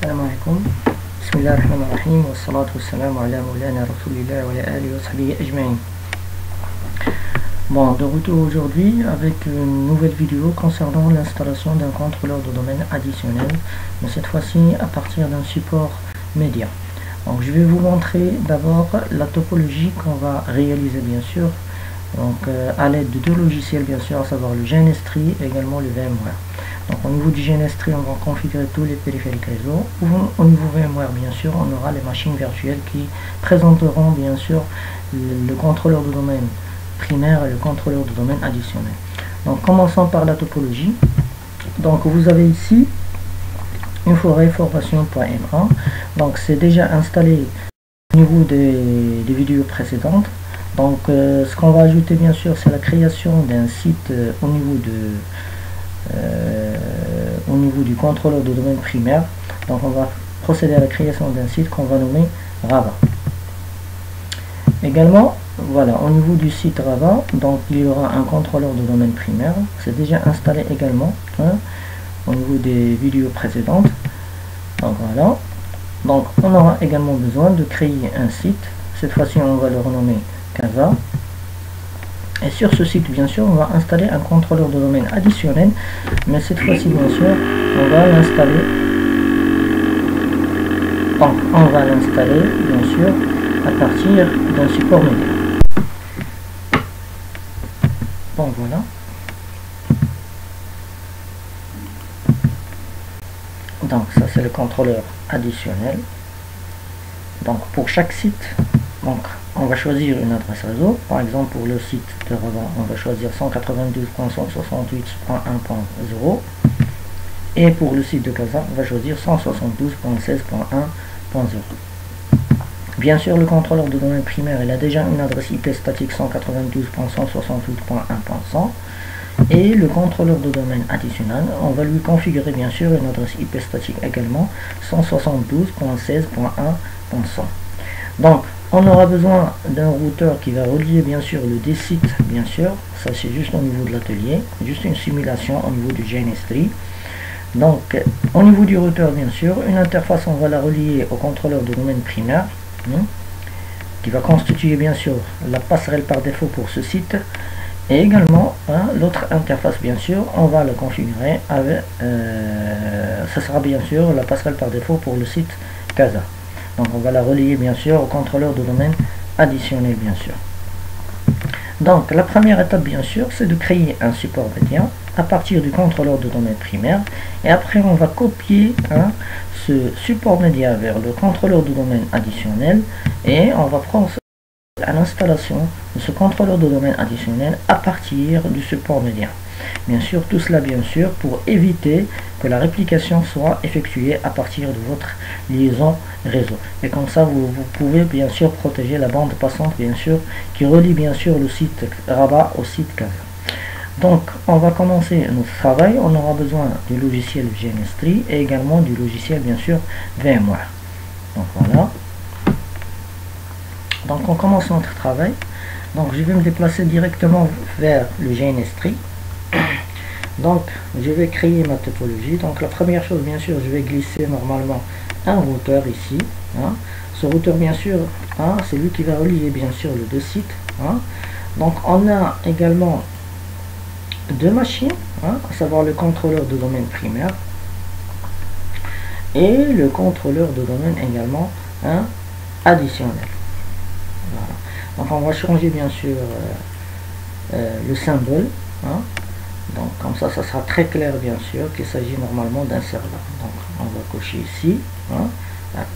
السلام عليكم. بسم الله الرحمن الرحيم والصلاة والسلام على مولانا رسول الله وعلى آله وصحبه أجمعين. Bon, de retour aujourd'hui avec une nouvelle vidéo concernant l'installation d'un contrôleur de domaine additionnel, mais cette fois-ci à partir d'un support média. Donc je vais vous montrer d'abord la topologie qu'on va réaliser bien sûr, donc à l'aide de deux logiciels bien sûr, à savoir le GNS3 et également le VMware. Donc au niveau du GNS3 on va configurer tous les périphériques réseau. Au niveau VMware bien sûr on aura les machines virtuelles qui présenteront bien sûr le contrôleur de domaine primaire et le contrôleur de domaine additionnel. Donc commençons par la topologie. Donc vous avez ici une forêt formation.m1, donc c'est déjà installé au niveau des vidéos précédentes. Donc ce qu'on va ajouter bien sûr c'est la création d'un site au niveau du contrôleur de domaine primaire. Donc on va procéder à la création d'un site qu'on va nommer Rava. Également, voilà, au niveau du site Rava, donc il y aura un contrôleur de domaine primaire, c'est déjà installé également au niveau des vidéos précédentes. Donc voilà, donc on aura également besoin de créer un site. Cette fois-ci on va le renommer Casa. Et sur ce site bien sûr on va installer un contrôleur de domaine additionnel, mais cette fois-ci bien sûr on va l'installer. Donc on va l'installer bien sûr à partir d'un support média. Bon voilà. Donc ça c'est le contrôleur additionnel. Donc pour chaque site, donc on va choisir une adresse réseau. Par exemple pour le site de Rava, on va choisir 192.168.1.0 et pour le site de Casa, on va choisir 172.16.1.0. Bien sûr, le contrôleur de domaine primaire, il a déjà une adresse IP statique 192.168.1.100 et le contrôleur de domaine additionnel, on va lui configurer bien sûr une adresse IP statique également 172.16.1.100. Donc, on aura besoin d'un routeur qui va relier bien sûr le D-site, bien sûr, ça c'est juste au niveau de l'atelier, juste une simulation au niveau du GNS3. Donc, au niveau du routeur bien sûr, une interface on va la relier au contrôleur de domaine primaire, qui va constituer bien sûr la passerelle par défaut pour ce site, et également l'autre interface bien sûr on va la configurer avec ça sera bien sûr la passerelle par défaut pour le site Casa. Donc on va la relier bien sûr au contrôleur de domaine additionnel bien sûr. Donc la première étape bien sûr c'est de créer un support média à partir du contrôleur de domaine primaire, et après on va copier ce support média vers le contrôleur de domaine additionnel et on va procéder à l'installation de ce contrôleur de domaine additionnel à partir du support média. Bien sûr, tout cela bien sûr pour éviter que la réplication soit effectuée à partir de votre liaison réseau. Et comme ça, vous pouvez bien sûr protéger la bande passante bien sûr qui relie bien sûr le site Rava au site Casa. Donc, on va commencer notre travail. On aura besoin du logiciel GNS3 et également du logiciel bien sûr VMware. Donc voilà. Donc on commence notre travail. Donc je vais me déplacer directement vers le GNS3. Donc je vais créer ma topologie. Donc la première chose bien sûr je vais glisser normalement un routeur ici. Ce routeur bien sûr c'est lui qui va relier bien sûr les deux sites. Donc on a également deux machines, à savoir le contrôleur de domaine primaire et le contrôleur de domaine également additionnel. Voilà. Donc on va changer bien sûr le symbole. Donc comme ça sera très clair bien sûr qu'il s'agit normalement d'un serveur. Donc on va cocher ici.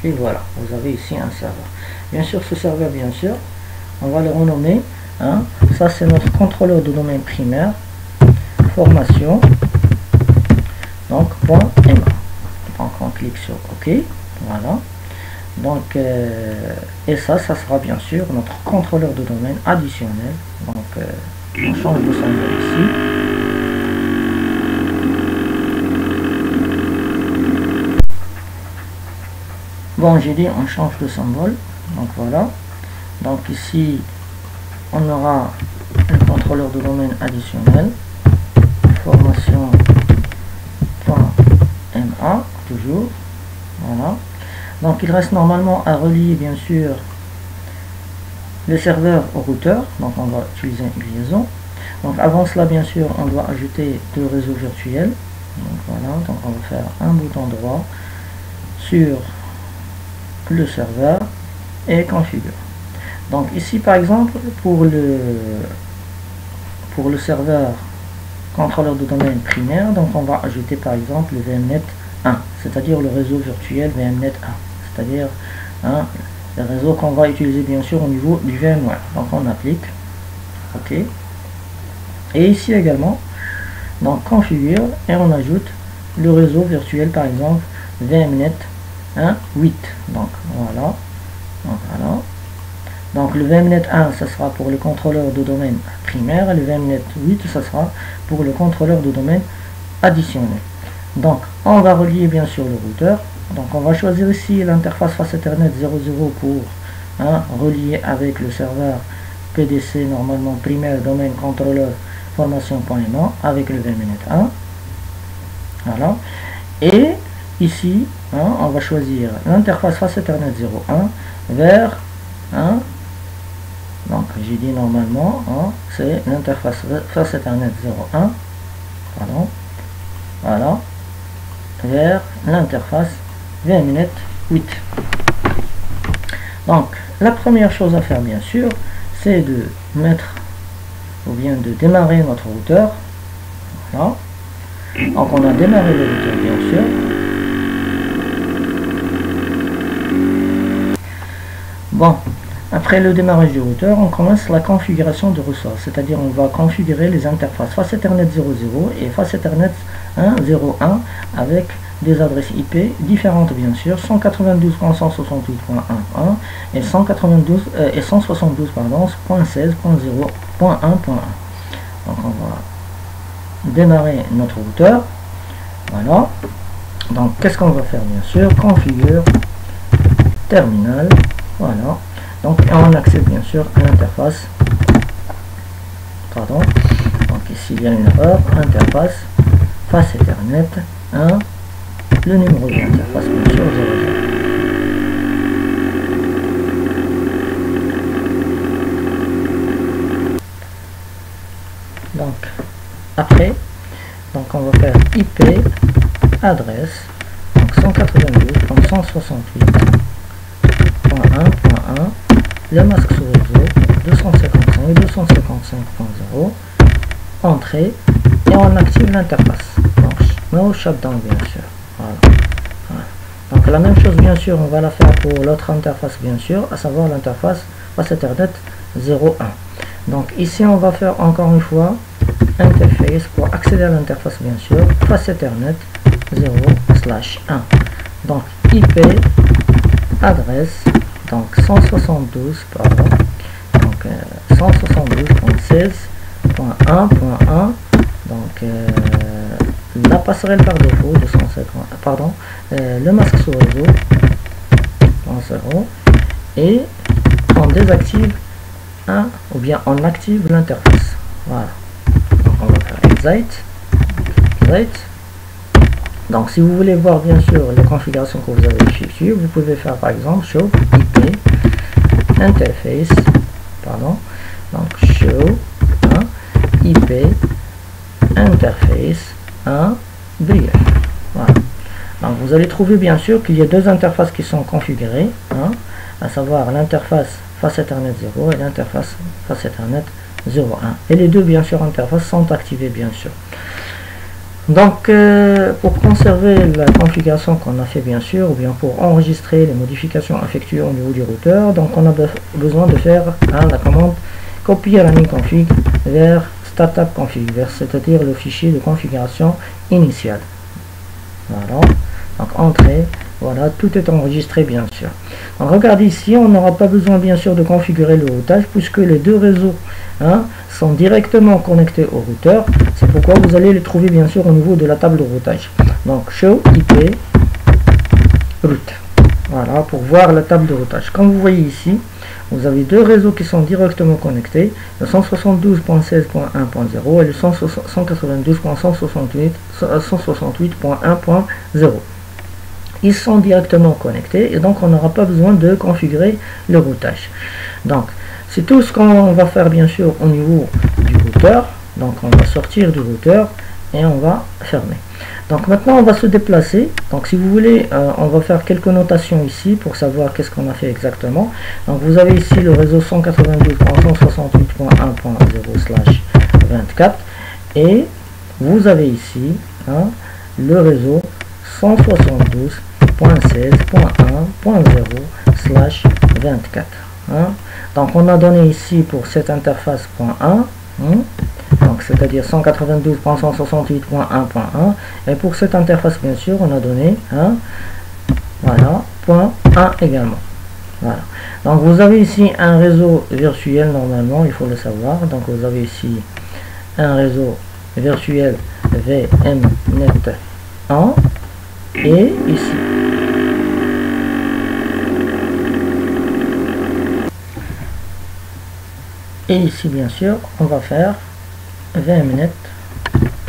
Et voilà, vous avez ici un serveur. Bien sûr ce serveur bien sûr, on va le renommer. Ça c'est notre contrôleur de domaine primaire. Formation. Donc .ma. Donc on clique sur OK. Voilà. Donc et ça sera bien sûr notre contrôleur de domaine additionnel. Donc on change de symbole ici. Bon, j'ai dit on change de symbole. Donc voilà. Donc ici on aura un contrôleur de domaine additionnel. Formation.ma toujours. Voilà. Donc il reste normalement à relier bien sûr le serveur au routeur, donc on va utiliser une liaison. Donc avant cela bien sûr on doit ajouter deux réseaux virtuels. Donc voilà, donc on va faire un bouton droit sur le serveur et configure. Donc ici par exemple pour le serveur contrôleur de domaine primaire, donc on va ajouter par exemple le VMnet 1, c'est-à-dire le réseau virtuel VMnet 1, c'est-à-dire le réseau qu'on va utiliser bien sûr au niveau du VMware. Donc on applique OK, et ici également donc configure et on ajoute le réseau virtuel par exemple VMnet 1 8. Donc voilà, donc le VMnet 1 ce sera pour le contrôleur de domaine primaire et le VMnet 8 ce sera pour le contrôleur de domaine additionnel. Donc on va relier bien sûr le routeur. Donc on va choisir ici l'interface face Ethernet 00 pour relier avec le serveur PDC normalement primaire domaine contrôleur formation.aimant avec le VMnet 1. Voilà. Et ici on va choisir l'interface face Ethernet 01 vers donc j'ai dit normalement c'est l'interface face Ethernet 01 pardon, voilà, vers l'interface VMnet 8. Donc la première chose à faire bien sûr c'est de mettre ou bien de démarrer notre routeur. Voilà. Donc on a démarré le routeur bien sûr. Bon, après le démarrage du routeur, on commence la configuration de ressources, c'est-à-dire on va configurer les interfaces face Ethernet 00 et face Ethernet 01 avec des adresses IP différentes bien sûr, 192.168.1.1 et 172.16.0.1.1. Donc on va démarrer notre routeur. Voilà. Donc qu'est-ce qu'on va faire bien sûr? Configure terminal. Voilà. Donc on accède bien sûr à l'interface. Pardon. Donc ici il y a une erreur. Interface face Ethernet 1. Le numéro de l'interface bien sûr 00. Donc après, donc on va faire IP adresse donc 192.168.1.1 le masque sous réseau 255 et 255.0 entrée et on active l'interface. Donc no shutdown bien sûr. Voilà. Donc la même chose bien sûr on va la faire pour l'autre interface bien sûr, à savoir l'interface face Ethernet 01. Donc ici on va faire encore une fois interface pour accéder à l'interface bien sûr face Ethernet 0/1. Donc IP adresse donc 172 pardon, donc 172.16.1.1 donc la passerelle par défaut 250 pardon le masque sous réseau en 0 et on désactive ou bien on active l'interface. Voilà. Donc on va faire exit. Donc si vous voulez voir bien sûr la configuration que vous avez effectuée, vous pouvez faire par exemple show IP interface pardon, donc show IP interface brief. Voilà. Donc vous allez trouver bien sûr qu'il y a deux interfaces qui sont configurées, à savoir l'interface face Ethernet 0 et l'interface face Ethernet 01. Et les deux bien sûr interfaces sont activées bien sûr. Donc pour conserver la configuration qu'on a fait bien sûr, ou bien pour enregistrer les modifications effectuées au niveau du routeur, donc on a besoin de faire la commande copier running config vers startup config, c'est-à-dire le fichier de configuration initiale. Voilà, donc entrée, voilà, tout est enregistré bien sûr. Donc regardez ici, on n'aura pas besoin bien sûr de configurer le routage puisque les deux réseaux sont directement connectés au routeur. C'est pourquoi vous allez les trouver bien sûr au niveau de la table de routage. Donc show IP route. Voilà, pour voir la table de routage. Comme vous voyez ici, vous avez deux réseaux qui sont directement connectés, le 172.16.1.0 et le 192.168.1.0. ils sont directement connectés et donc on n'aura pas besoin de configurer le routage. Donc c'est tout ce qu'on va faire bien sûr au niveau du routeur. Donc on va sortir du routeur et on va fermer. Donc maintenant on va se déplacer. Donc si vous voulez, on va faire quelques notations ici pour savoir qu'est-ce qu'on a fait exactement. Donc vous avez ici le réseau 192.168.1.0/24 et vous avez ici le réseau 172.16.1.0/24. Donc on a donné ici pour cette interface .1, donc c'est-à-dire 192.168.1.1, et pour cette interface bien sûr on a donné voilà, .1 également. Voilà. Donc vous avez ici un réseau virtuel normalement, il faut le savoir. Donc vous avez ici un réseau virtuel VMnet 1 et ici et ici bien sûr on va faire VMnet,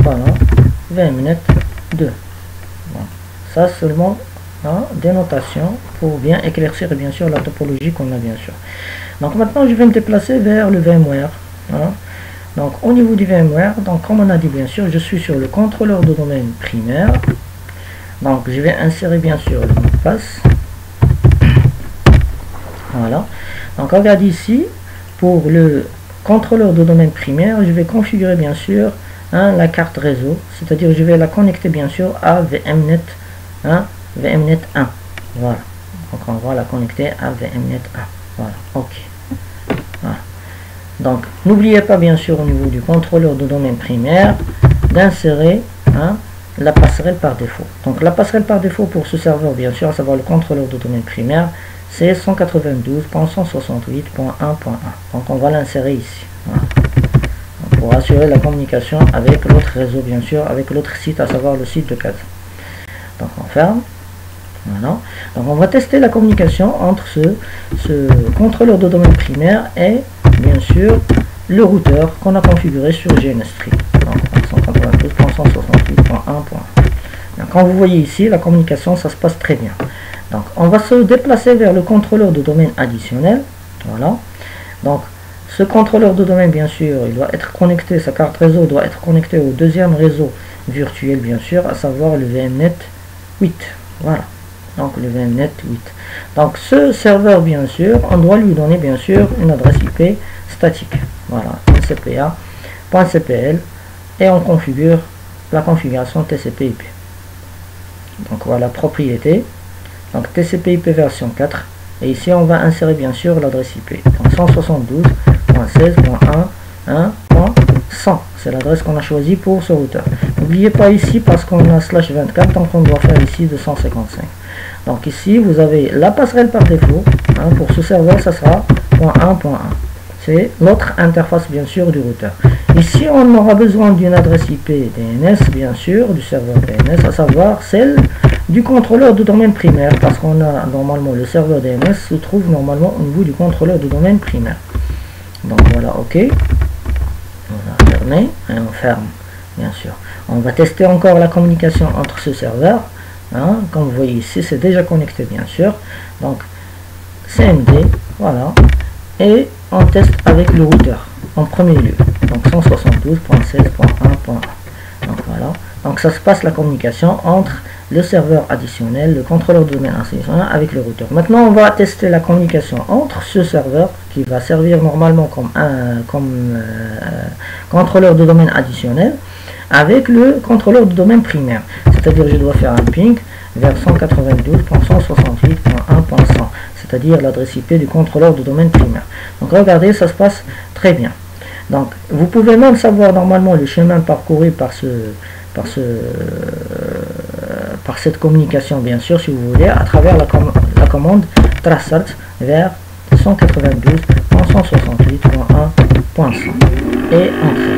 voilà, VMnet 2. Bon. Ça seulement des notations pour bien éclaircir bien sûr la topologie qu'on a bien sûr. Donc maintenant je vais me déplacer vers le VMware. Donc au niveau du VMware, donc comme on a dit bien sûr, je suis sur le contrôleur de domaine primaire. Donc je vais insérer bien sûr le mot de passe. Voilà. Donc regardez ici, pour le contrôleur de domaine primaire, je vais configurer bien sûr la carte réseau, c'est-à-dire je vais la connecter bien sûr à VMnet, VMnet 1. Voilà. Donc on va la connecter à VMnet 1. Voilà. Ok. Voilà. Donc n'oubliez pas bien sûr au niveau du contrôleur de domaine primaire d'insérer la passerelle par défaut. Donc la passerelle par défaut pour ce serveur bien sûr, à savoir le contrôleur de domaine primaire, c'est 192.168.1.1. donc on va l'insérer ici. Voilà. Pour assurer la communication avec l'autre réseau bien sûr, avec l'autre site, à savoir le site de Casa. Donc on ferme. Voilà. Donc on va tester la communication entre ce contrôleur de domaine primaire et bien sûr le routeur qu'on a configuré sur GNS3. Donc 192.168.1.1. Quand vous voyez ici la communication, ça se passe très bien. Donc on va se déplacer vers le contrôleur de domaine additionnel. Voilà. Donc ce contrôleur de domaine bien sûr, il doit être connecté, sa carte réseau doit être connectée au deuxième réseau virtuel bien sûr, à savoir le VMnet 8. Voilà. Donc le VMnet 8. Donc ce serveur bien sûr, on doit lui donner bien sûr une adresse IP statique. Voilà, .cpa.cpl et on configure la configuration TCP/IP. Donc voilà, propriété. Donc TCP/IP version 4 et ici on va insérer bien sûr l'adresse IP. Donc 172.16.1.1.100, c'est l'adresse qu'on a choisie pour ce routeur. N'oubliez pas ici parce qu'on a /24, donc on doit faire ici 255. Donc ici vous avez la passerelle par défaut. Pour ce serveur ça sera .1.1. C'est l'autre interface bien sûr du routeur. Ici on aura besoin d'une adresse IP DNS bien sûr, du serveur DNS, à savoir celle du contrôleur de domaine primaire, parce qu'on a normalement le serveur DNS se trouve normalement au niveau du contrôleur de domaine primaire. Donc voilà, ok. On va fermer et on ferme bien sûr. On va tester encore la communication entre ce serveur. Comme vous voyez ici, c'est déjà connecté bien sûr. Donc CMD, voilà. Et on teste avec le routeur en premier lieu. Donc 172.16.1.1. Donc voilà. Donc ça se passe la communication entre le serveur additionnel, le contrôleur de domaine additionnel avec le routeur. Maintenant on va tester la communication entre ce serveur qui va servir normalement comme contrôleur de domaine additionnel avec le contrôleur de domaine primaire. C'est-à-dire je dois faire un ping vers 192.168.1.100, c'est-à-dire l'adresse IP du contrôleur de domaine primaire. Donc regardez, ça se passe très bien. Donc vous pouvez même savoir normalement le chemin parcouru par cette communication bien sûr si vous voulez, à travers la commande traceart vers 192.168.1.100 et entrer.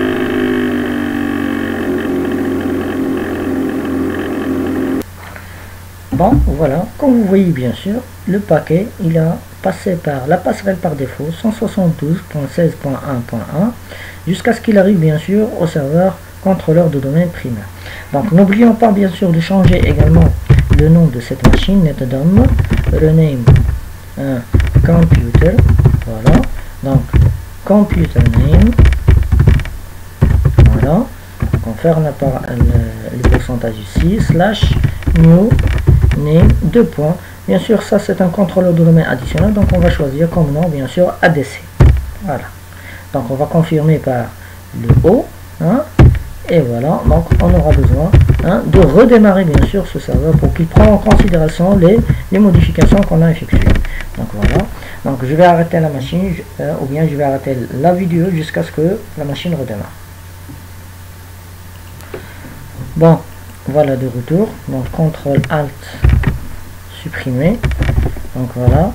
Bon, voilà, comme vous voyez bien sûr, le paquet, il a passé par la passerelle par défaut 172.16.1.1 jusqu'à ce qu'il arrive bien sûr au serveur contrôleur de domaine primaire. Donc n'oublions pas bien sûr de changer également le nom de cette machine, netdom, rename computer, voilà, donc computer name, voilà, on ferme par le pourcentage ici, slash new name, 2 points, bien sûr ça c'est un contrôleur de domaine additionnel, donc on va choisir comme nom bien sûr ADC, voilà, donc on va confirmer par le O, hein, et voilà, donc on aura besoin de redémarrer bien sûr ce serveur pour qu'il prenne en considération les modifications qu'on a effectuées. Donc voilà, donc je vais arrêter la machine ou bien je vais arrêter la vidéo jusqu'à ce que la machine redémarre. Bon, voilà de retour, donc CTRL ALT supprimer, donc voilà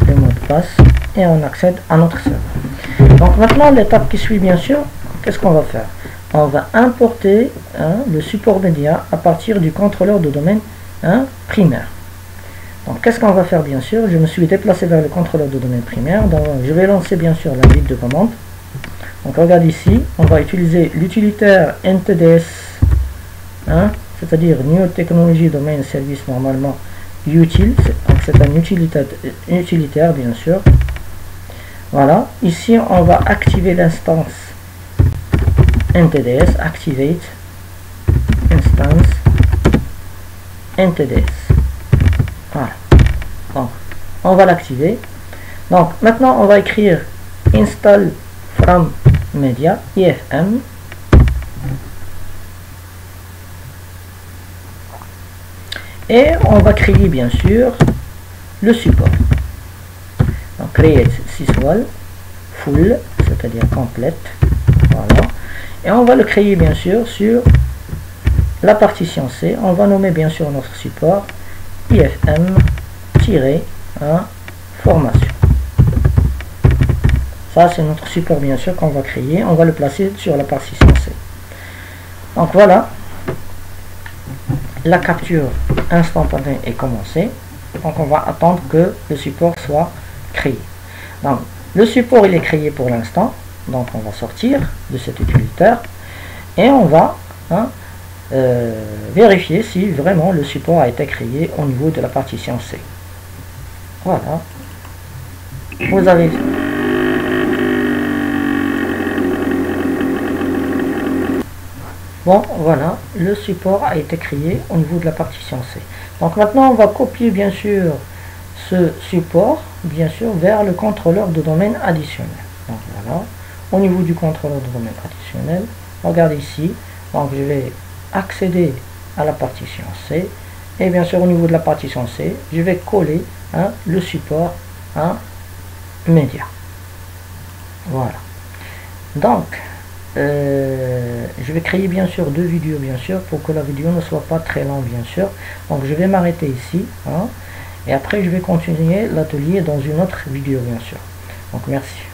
le mot de passe et on accède à notre serveur. Donc maintenant l'étape qui suit bien sûr, qu'est-ce qu'on va faire? On va importer le support média à partir du contrôleur de domaine primaire. Donc qu'est-ce qu'on va faire bien sûr? Je me suis déplacé vers le contrôleur de domaine primaire, donc je vais lancer bien sûr la suite de commande. Donc regarde ici, on va utiliser l'utilitaire NTDS, c'est-à-dire New Technology Domain Service, normalement utile, donc c'est un utilitaire bien sûr. Voilà, ici on va activer l'instance NTDS, activate instance NTDS, voilà, donc on va l'activer. Donc maintenant on va écrire install from media ifm, et on va créer bien sûr le support. Donc create syswall full, c'est-à-dire complète, voilà, et on va le créer bien sûr sur la partition C. On va nommer bien sûr notre support ifm-formation. Ça c'est notre support bien sûr qu'on va créer, on va le placer sur la partition C. Donc voilà, la capture instantanée est commencée, donc on va attendre que le support soit créé. Donc le support il est créé pour l'instant, donc on va sortir de cet utilitaire et on va vérifier si vraiment le support a été créé au niveau de la partition C. Voilà, vous avez bon, voilà, le support a été créé au niveau de la partition C. Donc maintenant on va copier bien sûr ce support bien sûr vers le contrôleur de domaine additionnel. Donc voilà, au niveau du contrôleur de domaine additionnel, regardez ici, donc je vais accéder à la partition C et bien sûr au niveau de la partition C je vais coller le support média. Voilà, donc je vais créer bien sûr 2 vidéos bien sûr pour que la vidéo ne soit pas très longue bien sûr. Donc je vais m'arrêter ici et après je vais continuer l'atelier dans une autre vidéo bien sûr. Donc merci.